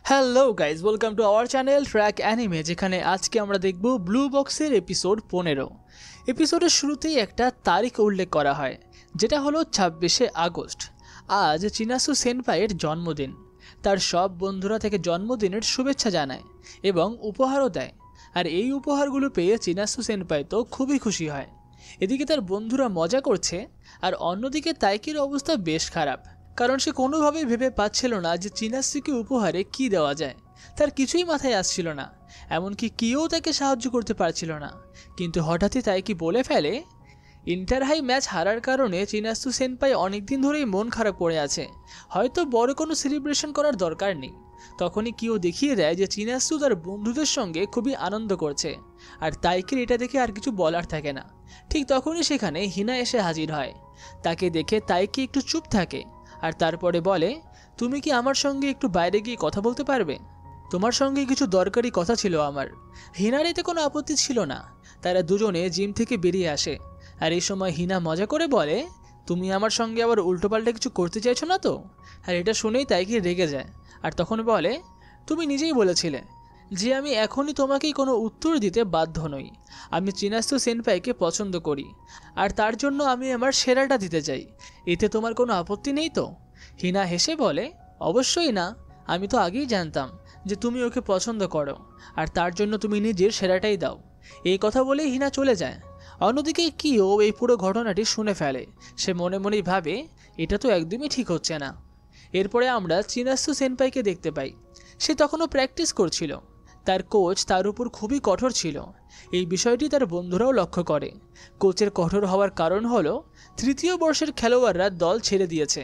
Hello guys, welcome to our channel track anime, যেখানে আজকে আমরা দেখব ব্লু বক্সের এপিসোড 15। এপিসোডের শুরুতেই একটা তারিখ উল্লেখ করা হয়, যেটা হলো 26শে আগস্ট। আজ চিনাসু সেনপাইয়ের জন্মদিন। তার সব বন্ধুরা থেকে জন্মদিনের শুভেচ্ছা জানায় এবং উপহারও দেয়। আর এই উপহারগুলো পেয়ে চিনাসু সেনপাই তো খুবই খুশি হয়। এদিকে তার বন্ধুরা মজা করছে, আর অন্যদিকে তাইকির অবস্থা বেশ খারাপ, কারণ সে কোনোভাবেই ভেবে পাচ্ছিল না যে চিনাসুকে উপহারে কি দেওয়া যায়। তার কিছুই মাথায় আসছিল না, এমনকি কেউ তাকে সাহায্য করতে পারছিল না। কিন্তু হঠাৎই তাইকি বলে ফেলে, ইন্টার হাই ম্যাচ হারার কারণে চিনাসু সেনপাই অনেকদিন ধরেই মন খারাপ করে আছে, হয়তো বড় কোনো সেলিব্রেশন করার দরকার নেই। তখনই কেউ দেখিয়ে দেয় যে চিনাসু তার বন্ধুদের সঙ্গে খুবই আনন্দ করছে, আর তাইকির এটা দেখে আর কিছু বলার থাকে না। ঠিক তখনই সেখানে হিনা এসে হাজির হয়। তাকে দেখে তাইকি একটু চুপ থাকে, আর তারপরে বলে, তুমি কি আমার সঙ্গে একটু বাইরে গিয়ে কথা বলতে পারবে? তোমার সঙ্গে কিছু দরকারি কথা ছিল আমার। হিনার এতে কোনো আপত্তি ছিল না। তারা দুজনে জিম থেকে বেরিয়ে আসে, আর এই সময় হিনা মজা করে বলে, তুমি আমার সঙ্গে আবার উল্টোপাল্টা কিছু করতে চাইছো না তো? আর এটা শুনেই তাইকি রেগে যায়, আর তখন বলে, তুমি নিজেই বলেছিলে যে আমি এখনই তোমাকেই কোনো উত্তর দিতে বাধ্য নই। আমি চিনাসু সেনপাইকে পছন্দ করি, আর তার জন্য আমি আমার সেরাটা দিতে চাই। এতে তোমার কোনো আপত্তি নেই তো? হিনা হেসে বলে, অবশ্যই না। আমি তো আগেই জানতাম যে তুমি ওকে পছন্দ করো, আর তার জন্য তুমি নিজের সেরাটাই দাও। এই কথা বলেই হিনা চলে যায়। অন্যদিকে কিও এই পুরো ঘটনাটি শুনে ফেলে। সে মনে মনেই ভাবে, এটা তো একদমই ঠিক হচ্ছে না। এরপরে আমরা চিনাসু সেনপাইকে দেখতে পাই। সে তখনও প্র্যাকটিস করছিল। তার কোচ তার উপর খুবই কঠোর ছিল। এই বিষয়টি তার বন্ধুরাও লক্ষ্য করে। কোচের কঠোর হওয়ার কারণ হলো, তৃতীয় বর্ষের খেলোয়াড়রা দল ছেড়ে দিয়েছে।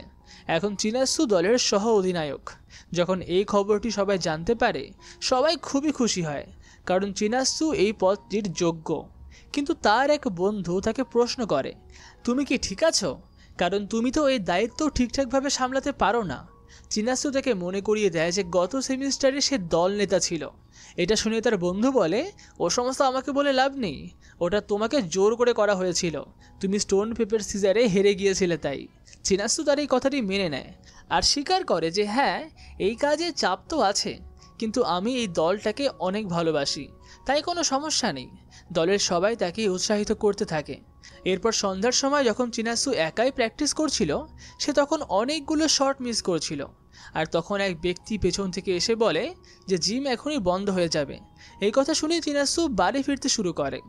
এখন চিনাসু দলের সহ অধিনায়ক। যখন এই খবরটি সবাই জানতে পারে, সবাই খুবই খুশি হয়, কারণ চিনাসু এই পদটির যোগ্য। কিন্তু তার এক বন্ধু তাকে প্রশ্ন করে, তুমি কি ঠিক আছো? কারণ তুমি তো এই দায়িত্ব ঠিকঠাকভাবে সামলাতে পারো না। চিনাসু তাকে মনে করিয়ে দেয় যে গত সেমিস্টারে সে দল নেতা ছিল। এটা শুনে তার বন্ধু বলে, ও সমস্ত আমাকে বলে লাভ নেই। ওটা তোমাকে জোর করে করা হয়েছিল। তুমি স্টোন পেপার সিজারে হেরে গিয়েছিলে তাই। চিনাসু তার এই কথাটি মেনে নেয়, আর স্বীকার করে যে হ্যাঁ, এই কাজে চাপ তো আছে, কিন্তু আমি এই দলটাকে অনেক ভালোবাসি, তাই কোনো সমস্যা নেই। দলের সবাই তাকে উৎসাহিত করতে থাকে। এরপর সন্ধ্যার সময় যখন চিনাসু একাই প্র্যাকটিস করছিল, সে তখন অনেকগুলো শট মিস করছিল। আর তখন এক ব্যক্তি পেছন থেকে এসে বলে যে জিম এখনই বন্ধ হয়ে যাবে। এই কথা শুনে চিনাসু বাড়ি ফিরতে শুরু করে।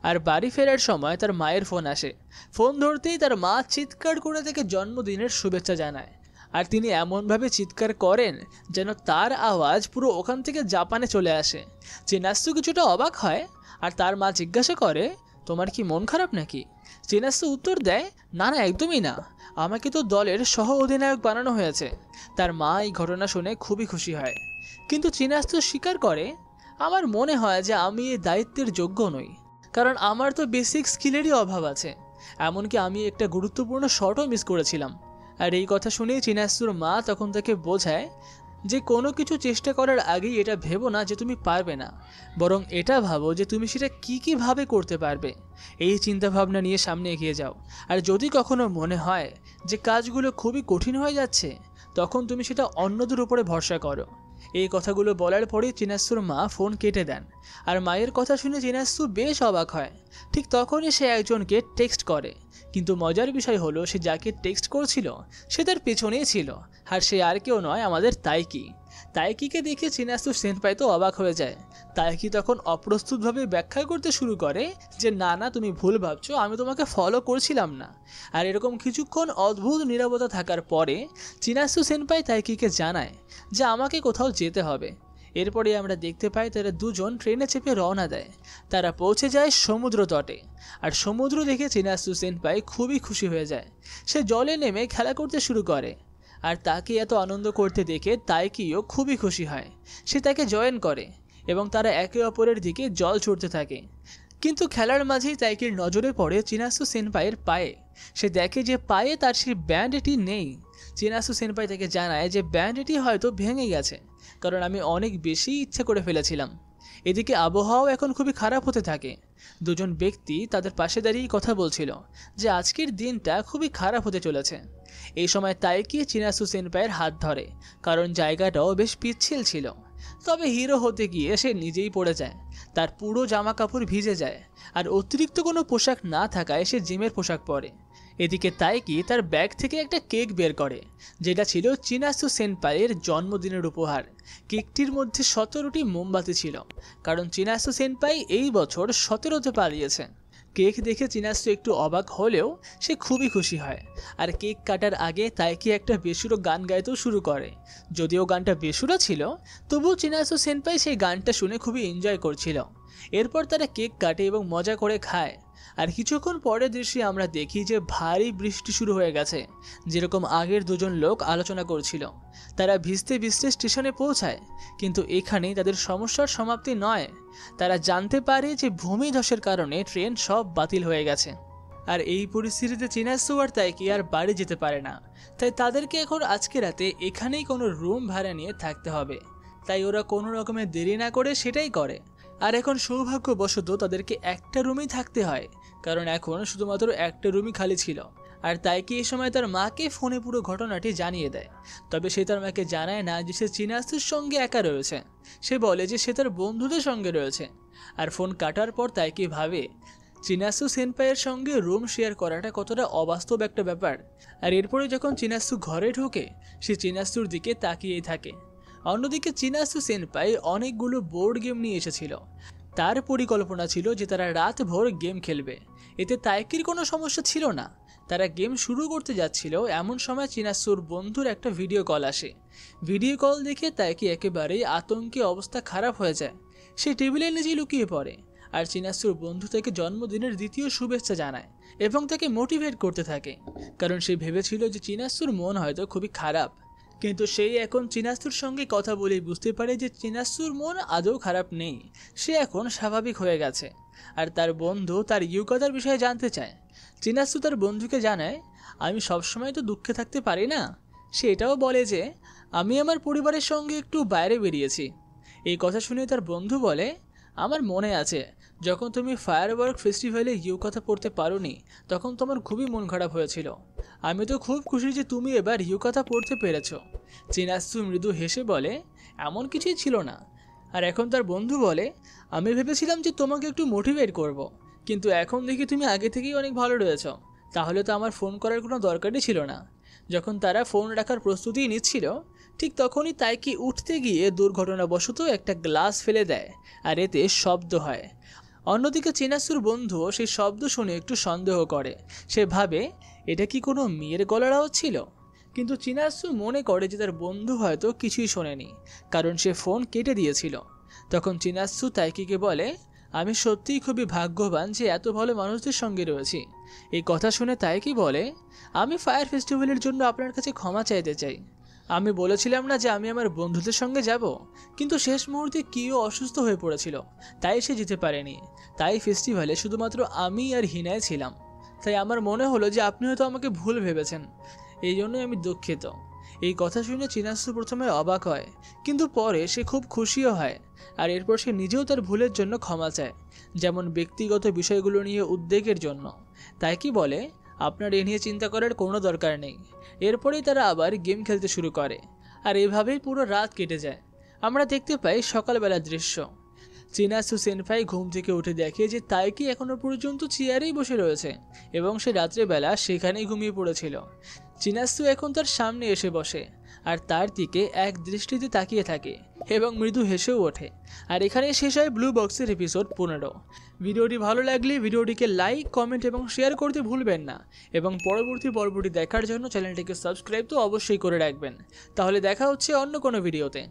আর বাড়ি ফেরার সময় তার মায়ের ফোন আসে। ফোন ধরতেই তার মা চিৎকার করে তাকে জন্মদিনের শুভেচ্ছা জানায়। আর তিনি এমনভাবে চিৎকার করেন যেন তার আওয়াজ পুরো ওখান থেকে জাপানে চলে আসে। চিনাসু কিছুটা অবাক হয়, আর তার মা জিজ্ঞাসা করে, তোমার কি মন খারাপ নাকি? চিনাসু উত্তর দেয়, না না, একদমই না। আমাকে তো দলের সহ অধিনায়ক বানানো হয়েছে। তার মা এই ঘটনা শুনে খুবই খুশি হয়, কিন্তু চিনাসু স্বীকার করে, আমার মনে হয় যে আমি এই দায়িত্বের যোগ্য নই, কারণ আমার তো বেসিক স্কিলেরই অভাব আছে। এমনকি আমি একটা গুরুত্বপূর্ণ শটও মিস করেছিলাম। আর এই কথা শুনেই চিনাসুর মা তখন তাকে বোঝায় যে কোনো কিছু চেষ্টা করার আগেই এটা ভেবো না যে তুমি পারবে না, বরং এটা ভাবো যে তুমি সেটা কীভাবে করতে পারবে। এই চিন্তাভাবনা নিয়ে সামনে এগিয়ে যাও। আর যদি কখনো মনে হয় যে কাজগুলো খুবই কঠিন হয়ে যাচ্ছে, তখন তুমি সেটা অন্যদের উপরে ভরসা করো। এই কথাগুলো বলার পরেই চিনাসুর মা ফোন কেটে দেন। আর মায়ের কথা শুনে চিনাসু বেশ অবাক হয়। ঠিক তখনই সে একজনকে টেক্সট করে, কিন্তু মজার বিষয় হলো, সে যাকে টেক্সট করছিল সে তার পেছনেই ছিল, আর সে আর কেউ নয়, আমাদের তাইকি। তাইকিকে দেখে চিনাসু সেনপাই তো অবাক হয়ে যায়। তাইকি তখন অপ্রস্তুতভাবে ব্যাখ্যা করতে শুরু করে যে না না, তুমি ভুল ভাবছো, আমি তোমাকে ফলো করছিলাম না। আর এরকম কিছুক্ষণ অদ্ভুত নীরবতা থাকার পরে চিনাসু সেনপাই তাইকিকে জানায় যে আমাকে কোথাও যেতে হবে। এরপরে আমরা দেখতে পাই তারা দুজন ট্রেনে চেপে রওনা দেয়। তারা পৌঁছে যায় সমুদ্র তটে, আর সমুদ্র দেখে চিনাসু সেনপাই খুবই খুশি হয়ে যায়। সে জলে নেমে খেলা করতে শুরু করে, আর তাকে এত আনন্দ করতে দেখে তাইকিও খুবই খুশি হয়। সে তাকে জয়েন করে এবং তারা একে অপরের দিকে জল ছুটতে থাকে। কিন্তু খেলার মাঝেই তাইকির নজরে পড়ে চিনাসু সেনপাইয়ের পায়ে। সে দেখে যে পায়ে তার সেই ব্যান্ডটি নেই। চিনাসু সেনপাই তাকে জানায় যে ব্যান্ডটি হয়তো ভেঙে গেছে, কারণ আমি অনেক বেশি ইচ্ছা করে ফেলেছিলাম। এদিকে আবহাওয়াও এখন খুবই খারাপ হতে থাকে। দুজন ব্যক্তি তাদের পাশে দাঁড়িয়ে কথা বলছিল যে আজকের দিনটা খুবই খারাপ হতে চলেছে। এই সময় তাইকি চিনাসু সেনপাইয়ের হাত ধরে, কারণ জায়গাটাও বেশ পিচ্ছিল ছিল। তবে হিরো হতে গিয়ে সে নিজেই পড়ে যায়, তার পুরো জামা কাপড় ভিজে যায়, আর অতিরিক্ত কোনো পোশাক না থাকায় সে জিমের পোশাক পরে। এদিকে তাইকি তার ব্যাগ থেকে একটা কেক বের করে, যেটা ছিল চিনাসু সেনপাইয়ের জন্মদিনের উপহার। কেকটির মধ্যে 17টি মোমবাতি ছিল, কারণ চিনাসু সেনপাই এই বছর 17তে পালিয়েছে। কেক দেখে চিনাসু একটু অবাক হলেও সে খুবই খুশি হয়। আর কেক কাটার আগে তাইকি একটা বেসুরো গান গাইতেও শুরু করে। যদিও গানটা বেসুরো ছিল, তবুও চিনাসু সেনপাই সেই গানটা শুনে খুবই এনজয় করছিল। এরপর তারা কেক কাটে এবং মজা করে খায়। আর কিছুক্ষণ পরের দৃশ্যে আমরা দেখি যে ভারী বৃষ্টি শুরু হয়ে গেছে, যেরকম আগের দুজন লোক আলোচনা করছিল। তারা ভিজতে ভিজতে স্টেশনে পৌঁছায়, কিন্তু এখানেই তাদের সমস্যার সমাপ্তি নয়। তারা জানতে পারে যে ভূমিধসের কারণে ট্রেন সব বাতিল হয়ে গেছে। আর এই পরিস্থিতিতে চিনাসু আর তাইকি আর বাড়ি যেতে পারে না, তাই তাদেরকে এখন আজকে রাতে এখানেই কোনো রুম ভাড়া নিয়ে থাকতে হবে। তাই ওরা কোনো রকমের দেরি না করে সেটাই করে। আর এখন সৌভাগ্যবশত তাদেরকে একটা রুমেই থাকতে হয়, কারণ এখন শুধুমাত্র একটা রুমই খালি ছিল। আর তাইকি এই সময় তার মাকে ফোনে পুরো ঘটনাটি জানিয়ে দেয়। তবে সে তার মাকে জানায় না যে সে চিনাসুর সঙ্গে একা রয়েছে। সে বলে যে সে তার বন্ধুদের সঙ্গে রয়েছে। আর ফোন কাটার পর তাইকি ভাবে চিনাসু সেনপাইয়ের সঙ্গে রুম শেয়ার করাটা কতটা অবাস্তব একটা ব্যাপার। আর এরপরে যখন চিনাসু ঘরে ঢোকে, সে চিনাসুর দিকে তাকিয়েই থাকে। অন্যদিকে চিনাসু সেনপাই অনেকগুলো বোর্ড গেম নিয়ে এসেছিল। তার পরিকল্পনা ছিল যে তারা রাতভর গেম খেলবে। এতে তাইকির কোনো সমস্যা ছিল না। তারা গেম শুরু করতে যাচ্ছিল, এমন সময় চিনাসুর বন্ধুর একটা ভিডিও কল আসে। ভিডিও কল দেখে তাইকি একেবারেই আতঙ্কে অবস্থা খারাপ হয়ে যায়। সে টেবিলের নিচে লুকিয়ে পড়ে। আর চিনাসুর বন্ধু তাকে জন্মদিনের দ্বিতীয় শুভেচ্ছা জানায় এবং তাকে মোটিভেট করতে থাকে, কারণ সে ভেবেছিল যে চিনাসুর মন হয়তো খুবই খারাপ। কিন্তু সেই এখন চিনাসুর সঙ্গে কথা বলেই বুঝতে পারে যে চিনাসুর মন আদৌ খারাপ নেই, সে এখন স্বাভাবিক হয়ে গেছে। আর তার বন্ধু তার ইউকাতার বিষয়ে জানতে চায়। চিনাসু তার বন্ধুকে জানায়, আমি সবসময় তো দুঃখে থাকতে পারি না। সে এটাও বলে যে আমি আমার পরিবারের সঙ্গে একটু বাইরে বেরিয়েছি। এই কথা শুনে তার বন্ধু বলে, আমার মনে আছে যখন তুমি ফায়ারওয়ার্ক ফেস্টিভ্যালে ইউকাতা পড়তে পারোনি, তখন তোমার খুবই মন খারাপ হয়েছিল। আমি তো খুব খুশি যে তুমি এবার ইউকাতা পড়তে পেরেছো। চিনাসু মৃদু হেসে বলে, এমন কিছুই ছিল না। আর এখন তার বন্ধু বলে, আমি ভেবেছিলাম যে তোমাকে একটু মোটিভেট করব, কিন্তু এখন দেখি তুমি আগে থেকেই অনেক ভালো রয়েছ। তাহলে তো আমার ফোন করার কোনো দরকারই ছিল না। যখন তারা ফোন রাখার প্রস্তুতি নিচ্ছিল, ঠিক তখনই তাইকি উঠতে গিয়ে দুর্ঘটনাবশত একটা গ্লাস ফেলে দেয়, আর এতে শব্দ হয়। অন্যদিকে চিনাসুর বন্ধুও সেই শব্দ শুনে একটু সন্দেহ করে। সে ভাবে এটা কি কোনো মেয়ের গলার আওয়াজ ছিল। কিন্তু চিনাসু মনে করে যে তার বন্ধু হয়তো কিছুই শোনেনি, কারণ সে ফোন কেটে দিয়েছিল। তখন চিনাসু তাইকিকে বলে, আমি সত্যিই খুবই ভাগ্যবান যে এত ভালো মানুষদের সঙ্গে রয়েছি। এই কথা শুনে তাইকি বলে, আমি ফায়ার ফেস্টিভ্যালের জন্য আপনার কাছে ক্ষমা চাইতে চাই। আমি বলেছিলাম না যে আমি আমার বন্ধুদের সঙ্গে যাব, কিন্তু শেষ মুহূর্তে কিও অসুস্থ হয়ে পড়েছিল, তাই সে যেতে পারেনি। তাই ফেস্টিভ্যালে শুধুমাত্র আমি আর হিনায় ছিলাম। তাই আমার মনে হলো যে আপনি হয়তো আমাকে ভুল ভেবেছেন, এই জন্যই আমি দুঃখিত। এই কথা শুনে চিনাসু প্রথমে অবাক হয়, কিন্তু পরে সে খুব খুশিও হয়। আর এরপর সে নিজেও তার ভুলের জন্য ক্ষমা চায়, যেমন ব্যক্তিগত বিষয়গুলো নিয়ে উদ্বেগের জন্য। তাই কি বলে, আপনার এ নিয়ে চিন্তা করার কোনো দরকার নেই। এরপরেই তারা আবার গেম খেলতে শুরু করে। আর এভাবেই পুরো রাত কেটে যায়। আমরা দেখতে পাই সকালবেলার দৃশ্য। চিনাসু সেনপাই ঘুম থেকে উঠে দেখে যে তাইকি এখনো পর্যন্ত চেয়ারেই বসে রয়েছে এবং সে রাত্রেবেলা সেখানেই ঘুমিয়ে পড়েছিল। চিনাসু এখন তার সামনে এসে বসে আর তার দিকে এক দৃষ্টিতে তাকিয়ে থাকে এবং মৃদু হেসেও ওঠে। আর এখানে শেষ হয় ব্লু বক্সের এপিসোড 15। ভিডিওটি ভালো লাগলে ভিডিওটিকে লাইক, কমেন্ট এবং শেয়ার করতে ভুলবেন না। এবং পরবর্তী পর্বটি দেখার জন্য চ্যানেলটিকে সাবস্ক্রাইব তো অবশ্যই করে রাখবেন। তাহলে দেখা হচ্ছে অন্য কোনো ভিডিওতে।